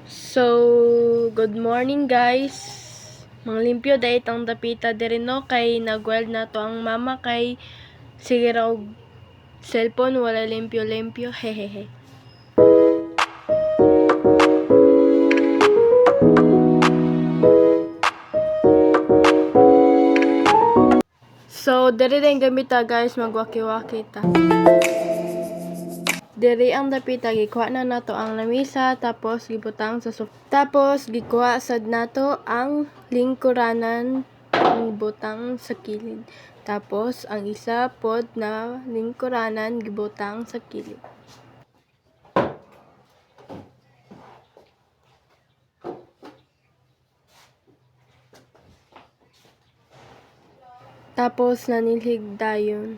So, good morning guys. Manglimpyo dahil ang dapita diri no kay nagweld na to ang mama kay sige raw cellphone wala limpyo-limpyo hehehe. So, diri din gamit ta guys magwaki-waki ta. Diri ang dapita gikuha na nato ang lamisa tapos gibutang sa tapos gikuha sad nato ang lingkuranan gibutang sa kilid. Tapos ang isa pod na lingkuranan gibutang sa kilid. Tapos nanilhig dayon.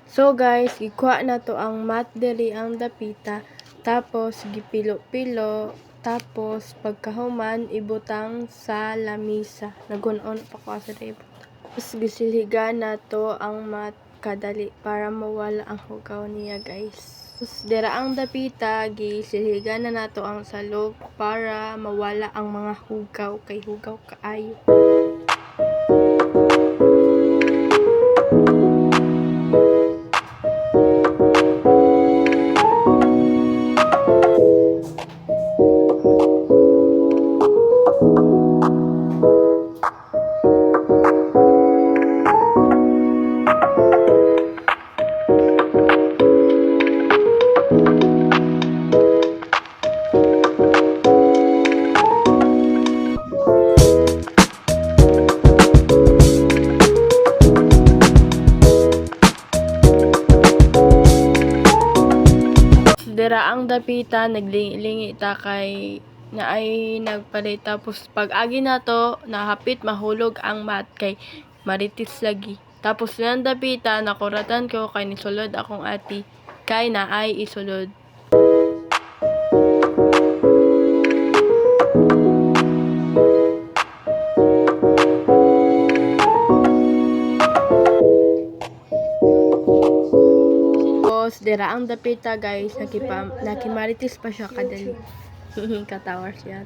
So guys, gikuha na to ang mat diri ang dapita. Tapos gipilo-pilo. Tapos pagkahuman ibutang sa lamisa. Nagun-on pa ko sa ibutang. Tapos gisilhigan na to ang mat kadali para mawala ang hugaw niya guys. Tapos dira ang dapita gisilhigan na nato ang salog para mawala ang mga hugaw kay hugaw kaayo. Dira ang dapita naglingi ta kay na ay nagpalit tapos pag agi na to nahapit mahulog ang mat kay maritis lagi. Tapos nang dapita nakuratan ko kay nisulod akong ati kay naay isulod. Dira ang dapita guys, nakimaritis pa siya kadali. Katawa siya.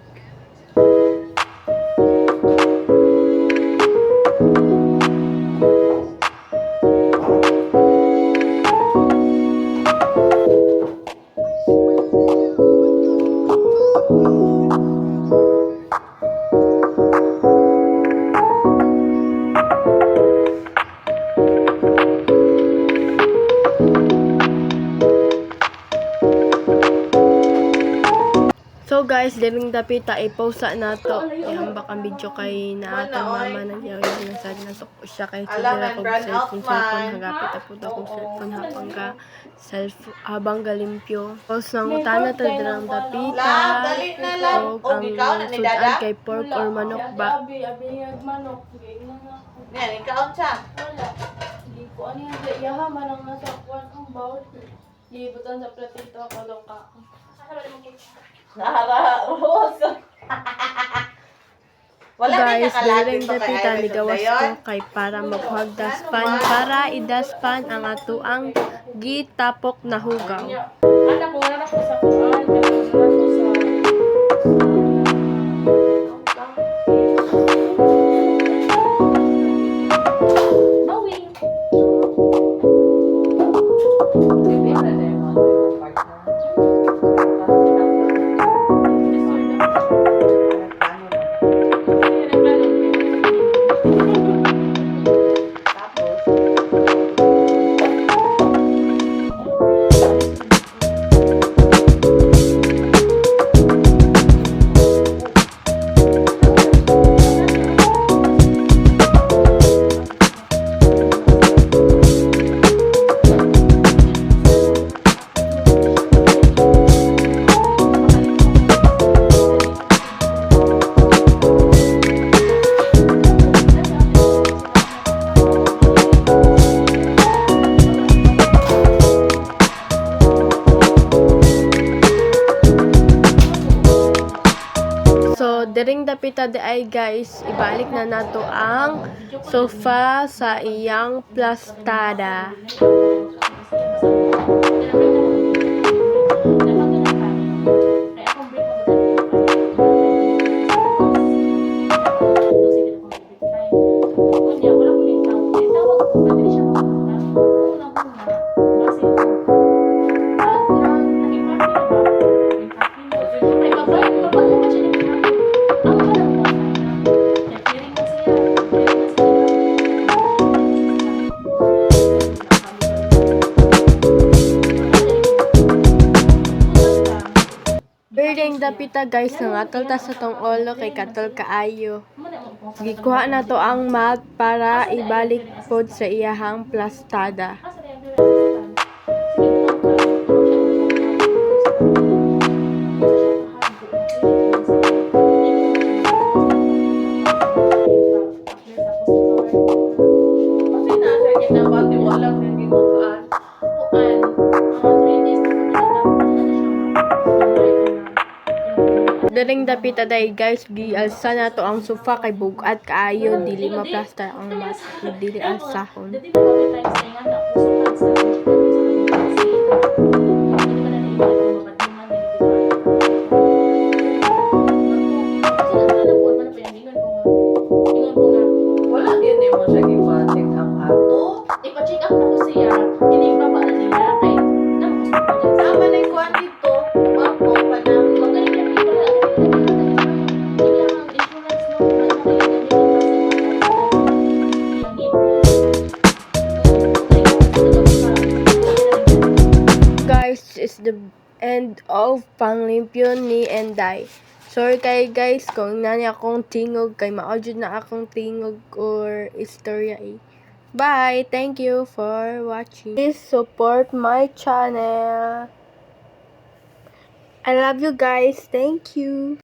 So guys, diring dapita i-post na to. Ihambak ang video kay na atong mama na diya ginasag na siya kay sila kog cellphone hagapit apud akong cellphone habang galimpyo. Post nang utana ta dirang dapita. Og ang sudan kay pork or manok ba. Manok yan, ikaw siya. Wala. Hindi ko ano yung yaha manang nasa kwan ang bawal. Ibutan sa platito ako daw ka. Wala guys, diring dapita ni gawas ko kay para maghuwag daspan para idaspan ang atuang gitapok na hugaw. Anak ko, wala na ko sa kuan. Wala na ko sa... dapita di ay guys, ibalik na nato ang sofa sa iyang plastada. Birding dapita guys, nangatol ta sa tong ulo kay katol kaayo. Gikuha na to ang mat para ibalik pod sa iyahang plastada. Daring dapita day guys, gialsa na to ang sofa kay bugat kaayo, dili maplastar ang mat, dili alsahon. Wala din mo siya gipatik ang ato. Ipa-check up na ko siya, inigbaba na niya, kay namus ko dyan. Tama na yung kuhan dito. Wapo pa na. Magaling na people na, hindi ang insurance no, Guys, is the end of panglimpyo ni Enday. Sorry kay guys kung nani akong tingog kay maaudyod na akong tingog or istorya eh. Bye! Thank you for watching. Please support my channel. I love you guys. Thank you.